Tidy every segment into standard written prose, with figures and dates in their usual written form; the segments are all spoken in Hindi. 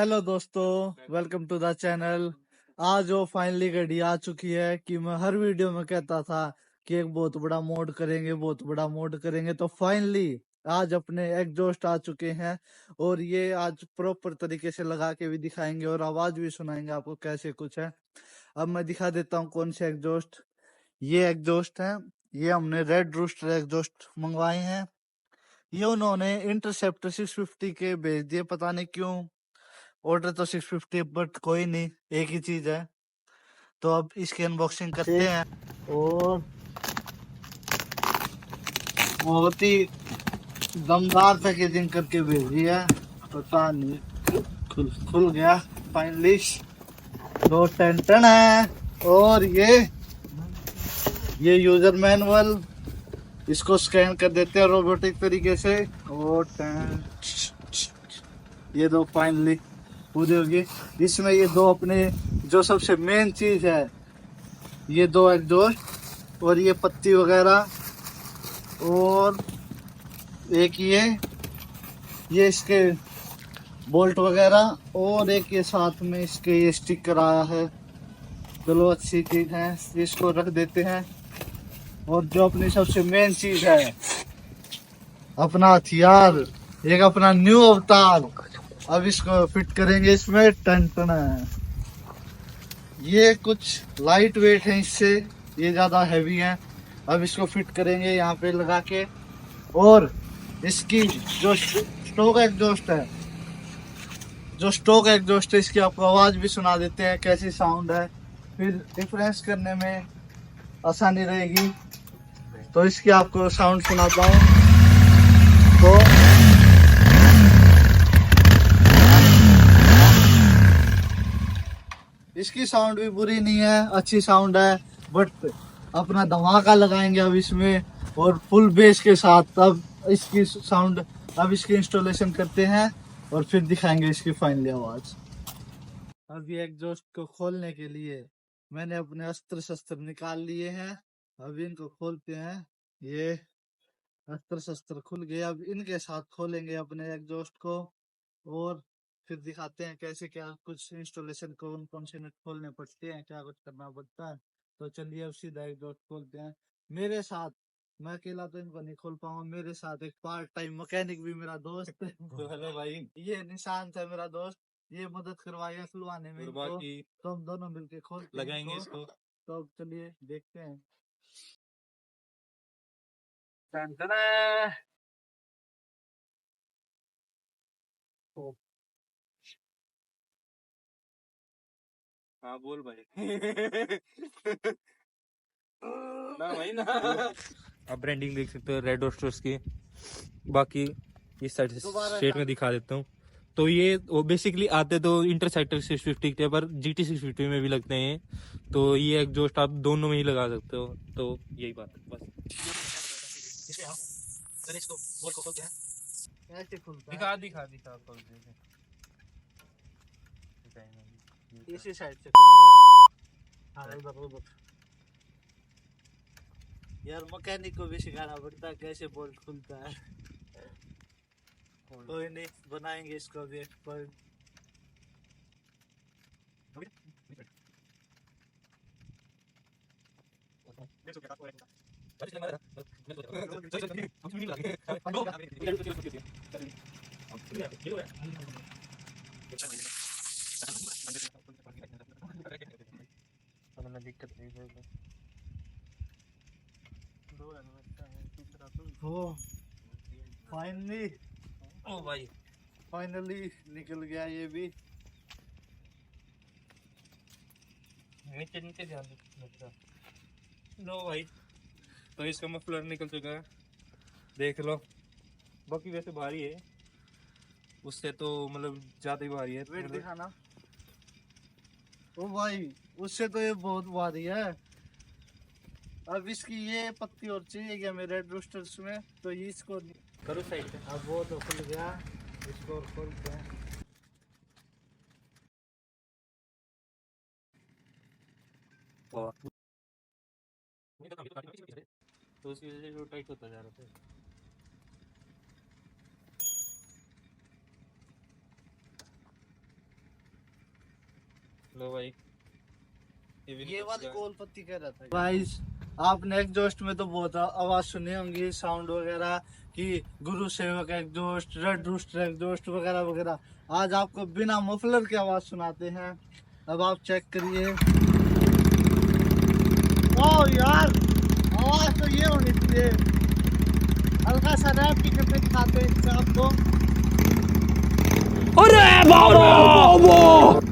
हेलो दोस्तों, वेलकम टू द चैनल। आज वो फाइनली घड़ी आ चुकी है कि मैं हर वीडियो में कहता था कि एक बहुत बड़ा मोड करेंगे, बहुत बड़ा मोड करेंगे। तो फाइनली आज अपने एग्जॉस्ट आ चुके हैं और ये आज प्रॉपर तरीके से लगा के भी दिखाएंगे और आवाज भी सुनाएंगे आपको कैसे कुछ है। अब मैं दिखा देता हूँ कौन से एग्जॉस्ट। ये एग्जॉस्ट है, ये हमने रेड रूस्टर एग्जॉस्ट मंगवाए हैं। ये उन्होंने इंटरसेप्टर 650 के भेज दिए, पता नहीं क्यों। ऑर्डर तो 650 बट कोई नहीं, एक ही चीज है। तो अब इसकी अनबॉक्सिंग करते हैं और बहुत ही दमदार पैकेजिंग करके भेजी है। पता नहीं खुल गया फाइनली। दो टेंटन है और ये यूजर मैनुअल, इसको स्कैन कर देते हैं रोबोटिक तरीके से और ये दो फाइनली पूरी होगी। इसमें ये दो अपने जो सबसे मेन चीज है, ये दो एग्जॉस्ट और ये पत्ती वगैरह और एक ये इसके बोल्ट वगैरह और एक ये साथ में इसके ये स्टिकर आया है। चलो अच्छी चीज है, इसको रख देते हैं। और जो अपनी सबसे मेन चीज है, अपना हथियार, एक अपना न्यू अवतार, अब इसको फिट करेंगे इसमें। टन है, ये कुछ लाइट वेट है इससे, ये ज्यादा हैवी है। अब इसको फिट करेंगे यहाँ पे लगा के। और इसकी जो स्टॉक एग्जॉस्ट है, इसकी आपको आवाज भी सुना देते हैं कैसी साउंड है, फिर डिफरेंस करने में आसानी रहेगी। तो इसकी आपको साउंड सुनाता हूँ। तो इसकी साउंड भी बुरी नहीं है, अच्छी साउंड है। बट अपना धमाका लगाएंगे अब इसमें और फुल बेस के साथ। अब इसकी साउंड, अब इसकी इंस्टॉलेशन करते हैं और फिर दिखाएंगे इसकी फाइनली आवाज। अब ये एग्जॉस्ट को खोलने के लिए मैंने अपने अस्त्र शस्त्र निकाल लिए हैं। अब इनको खोलते हैं। ये अस्त्र शस्त्र खुल गए, अब इनके साथ खोलेंगे अपने एग्जॉस्ट को और फिर दिखाते हैं कैसे क्या कुछ इंस्टॉलेशन, कौन कौन से नट खोलने पड़ते हैं, क्या कुछ करना पड़ता है। तो चलिए अब सीधा एग्जॉस्ट खोलते हैं। मेरे साथ, मैं अकेला तो इनको नहीं खोल पाऊंगा, मेरे साथ एक पार्ट टाइम मैकेनिक भी मेरा दोस्त है। तो हेलो भाई, ये निशांत है मेरा दोस्त, ये मदद करवाएगा खुलवाने में। तो हम दोनों मिलके खोल लगाएंगे इसको। तो चलिए देखते हैं। हाँ बोल भाई। ना भाई ना। आप ब्रांडिंग देख सकते हो रेड रोस्टर्स की। बाकी इस साइड से स्ट्रेट में दिखा देता हूँ। तो ये वो बेसिकली आते तो इंटरसेप्टर 650 के, पर GT 650 में भी लगते हैं। तो ये एग्जॉस्ट आप दोनों में ही लगा सकते हो। तो यही बात है बस। इसको बोल को खोलते हैं। कैसे खुलता है? दिखा खोल दे। इसी साइड से खुलेगा। हाँ उधर उधर। यार मैकेनिक को भी सिखाना पड़ता है कैसे बोल्ट खुलता है। कोई नहीं, बनाएंगे इसको भी एक्सपर्ट। दिक्कत नहीं हो फाइनली, ओ भाई फाइनली निकल गया ये भी। नीचे ध्यान लो भाई। तो इसका मफलर निकल चुका है, देख लो। बाकी वैसे भारी है, उससे तो मतलब ज्यादा ही भारी है। वेट दिखाना। ओ भाई, उससे तो ये बहुत भारी है। अब इसकी ये पत्ती और चाहिए क्या मेरे रेड रोस्टर्स में, तो ये इसको करो साइड पे। अब वो तो खुल गया, इसको और खोलते हैं। तो उसकी वजह से वो टाइट होता जा रहा था। लो भाई ये वाली गोल पत्ती कह रहा था गाइस। आपने एग्जॉस्ट में तो बहुत आवाज सुनी होंगी, साउंड वगैरह कि गुरु सेवक एग्जॉस्ट, रेड रूस्टर एग्जॉस्ट वगैरह वगैरह। आज आपको बिना मफलर की आवाज सुनाते हैं। अब आप चेक करिए। ओ यार, आवाज तो ये होनी चाहिए। हल्का सा रैप भी करके दिखाते हैं इससे आपको। अरे बाबा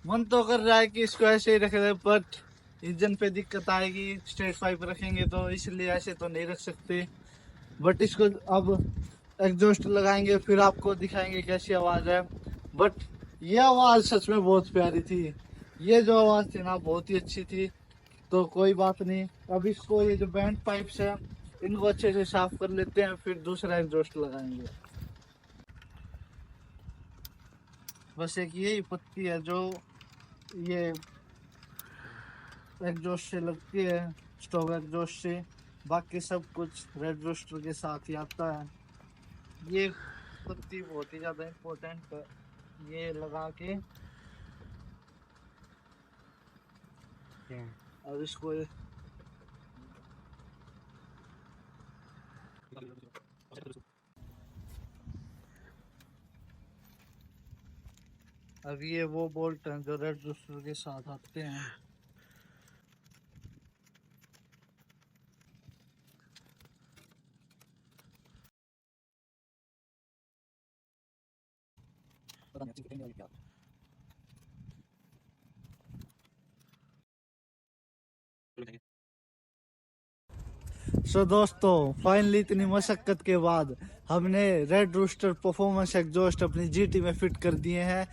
मन तो कर रहा है कि इसको ऐसे ही रख दे, बट इंजन पे दिक्कत आएगी। स्ट्रेट पाइप रखेंगे तो, इसलिए ऐसे तो नहीं रख सकते। बट इसको अब एग्जॉस्ट लगाएंगे, फिर आपको दिखाएंगे कैसी आवाज है। बट ये आवाज सच में बहुत प्यारी थी। ये जो आवाज थी ना, बहुत ही अच्छी थी। तो कोई बात नहीं, अब इसको ये जो बैंड पाइप्स है इनको अच्छे से साफ कर लेते हैं, फिर दूसरा एग्जॉस्ट लगाएंगे। बस एक यही पत्ती है जो ये एग्जॉस्ट से लगती है, स्टॉक एग्जॉस्ट से। बाकी सब कुछ रेड रोस्टर के साथ ही आता है। ये पत्ती बहुत ही ज्यादा इम्पोर्टेंट है, ये लगा के अब इसको अब ये वो बोल्ट हैं जो रेड रोस्टर के साथ आते हैं। सो दोस्तों, फाइनली इतनी मशक्कत के बाद हमने रेड रूस्टर परफॉर्मेंस एग्जॉस्ट अपनी जीटी में फिट कर दिए हैं।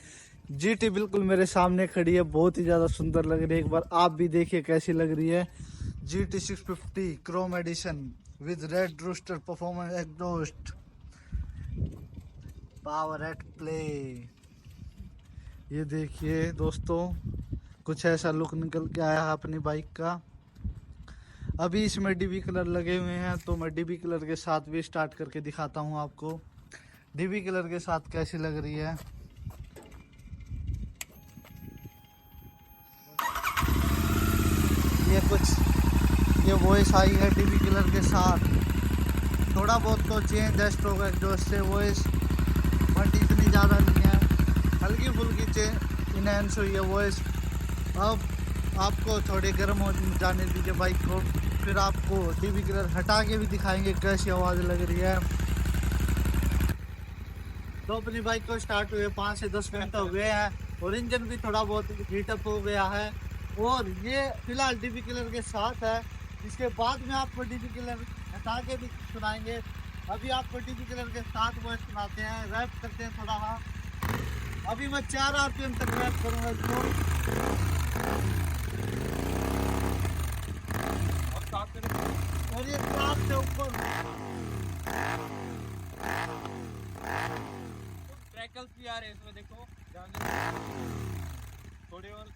जीटी बिल्कुल मेरे सामने खड़ी है, बहुत ही ज़्यादा सुंदर लग रही है। एक बार आप भी देखिए कैसी लग रही है। GT 650 chrome edition with red rooster performance exhaust, power at play. ये देखिए दोस्तों, कुछ ऐसा लुक निकल के आया है अपनी बाइक का। अभी इसमें डीबी कलर लगे हुए हैं, तो मैं डीबी कलर के साथ भी स्टार्ट करके दिखाता हूँ आपको डीबी कलर के साथ कैसी लग रही है। ये कुछ ये वॉइस आई है डीबी कलर के साथ। थोड़ा बहुत तो चेंज है स्ट्रोक एग्जॉस्ट से वॉइस, बट इतनी ज़्यादा नहीं है, हल्की फुल्की चेंज इनहेंस हुई है वॉइस। अब आपको थोड़े गर्म हो जाने दीजिए बाइक को, फिर आपको डीबी कलर हटा के भी दिखाएंगे कैसी आवाज़ लग रही है। तो अपनी बाइक को स्टार्ट हुए 5 से 10 मिनट हो गए हैं और इंजन भी थोड़ा बहुत हीटअप हो गया है। और ये फिलहाल डीबी कलर के साथ है, इसके बाद में आपको डीबी कलर हटा के भी सुनाएंगे। अभी आपको डीबी कलर के साथ वो सुनाते हैं, रैप करते हैं थोड़ा। हाँ, अभी मैं 4 RPM तक रैप करूँगा इसको। और ये 7 से ऊपर ट्रैकल्स भी आ रहे हैं इसमें, देखो थोड़े और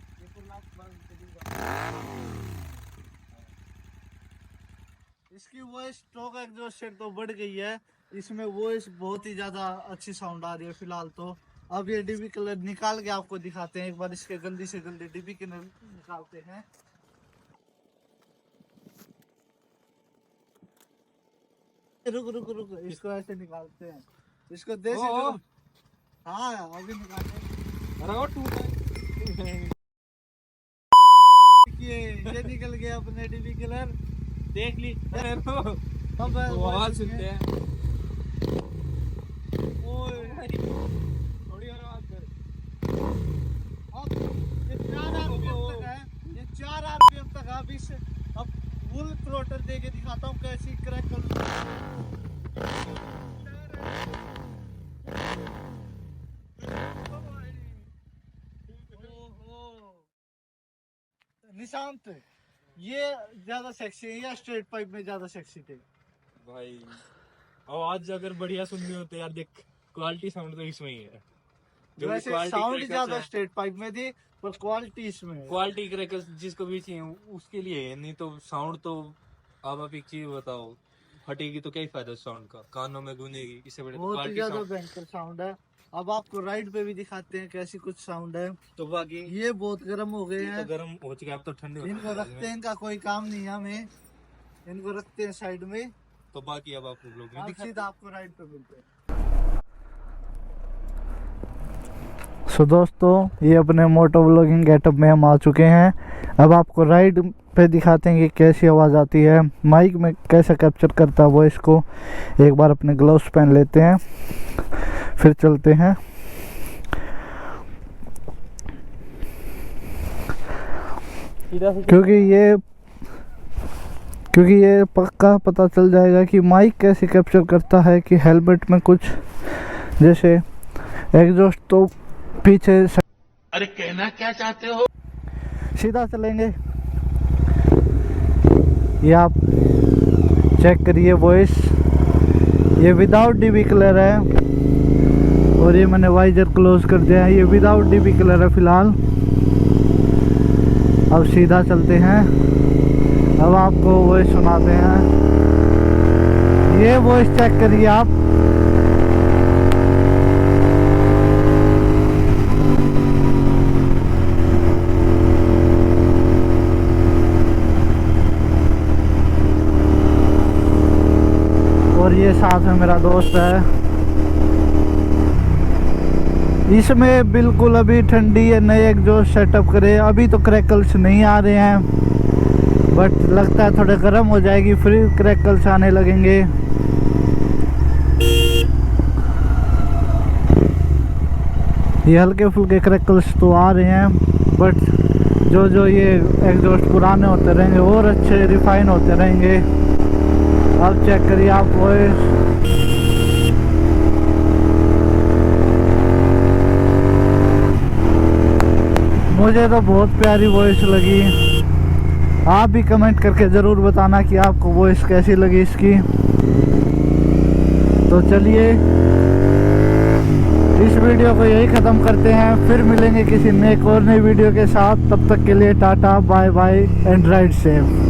इसकी वॉइस स्ट्रोक एग्जॉस्ट से तो बढ़ गई है, इसमें वॉइस बहुत ही ज्यादा अच्छी साउंड आ रही है फिलहाल तो। अब ये डीबी कलर निकाल के आपको दिखाते हैं, एक बार इसके गंदी से गंदी डीबी कलर निकालते हैं। रुक रुक रुक, इसको ऐसे निकालते हैं, इसको देसी करो। हाँ अभी निकालते। ये निकल गया अपने डीबी कलर, देख ली। अब आवाज सुनते हैं। थोड़ी और आवाज कर। अब ये 4 RPM तक है, ये 4 RPM तक। अब इस अब फुल थ्रोटल दे के दिखाता हूँ कैसी क्रैक कर। निशांत, ये ज्यादा सेक्सी है या स्ट्रेट पाइप में ज्यादा सेक्सी थे? भाई आवाज अगर बढ़िया सुननी हो तो यार देख, क्वालिटी साउंड तो इसमें ही है। जो वैसे साउंड ज्यादा स्ट्रेट पाइप में थी, पर क्वालिटी इसमें है। क्वालिटी क्रैकर्स जिसको भी चाहिए उसके लिए है, नहीं तो साउंड तो। अब आप एक चीज बताओ, फटेगी तो क्या ही फायदा साउंड का, कानों में गूंजेगी, इससे बड़े बहुत ही क्वालिटी ज्यादा साउंड। भयंकर साउंड है। अब आपको राइड पे भी दिखाते हैं कैसी कुछ साउंड है। तो बाकी ये बहुत गर्म हो गए ये तो हैं, गर्म हो चुके हैं, अब तो ठंडे हो इनको चुके रखते हैं, इनका कोई काम नहीं है हमें, इनको रखते हैं साइड में। तो बाकी अब आपको लोग अब दिखाते सीधा आपको राइड पे मिलते हैं। सो दोस्तों, ये अपने मोटो व्लॉगिंग गेटअप में हम आ चुके हैं। अब आपको राइड पे दिखाते हैं कि कैसी आवाज़ आती है, माइक में कैसे कैप्चर करता है वॉइस को। एक बार अपने ग्लव्स पहन लेते हैं, फिर चलते हैं। क्योंकि ये पक्का पता चल जाएगा कि माइक कैसे कैप्चर करता है कि हेलमेट में कुछ जैसे एग्जॉस्ट तो पीछे। अरे कहना क्या चाहते हो? सीधा चलेंगे। ये आप चेक करिए वॉइस, ये विदाउट डीबी कलर है, और ये मैंने वाइजर क्लोज कर दिया है। ये विदाउट डीबी कलर है फिलहाल। अब सीधा चलते हैं। अब आपको वॉइस सुनाते हैं। ये वॉइस चेक करिए आप। और ये साथ में मेरा दोस्त है। इसमें बिल्कुल अभी ठंडी है, नए एग्जॉस्ट सेटअप करे। अभी तो क्रैकल्स नहीं आ रहे हैं, बट लगता है थोड़े गर्म हो जाएगी, फिर क्रैकल्स आने लगेंगे। ये हल्के फुल्के क्रैकल्स तो आ रहे हैं, बट जो ये एग्जॉस्ट पुराने होते रहेंगे और अच्छे रिफाइन होते रहेंगे। अब चेक करिए आप वॉइस। मुझे तो बहुत प्यारी वॉइस लगी। आप भी कमेंट करके ज़रूर बताना कि आपको वॉइस कैसी लगी इसकी। तो चलिए इस वीडियो को यही ख़त्म करते हैं, फिर मिलेंगे किसी नए और नई वीडियो के साथ। तब तक के लिए टाटा bye bye and ride safe.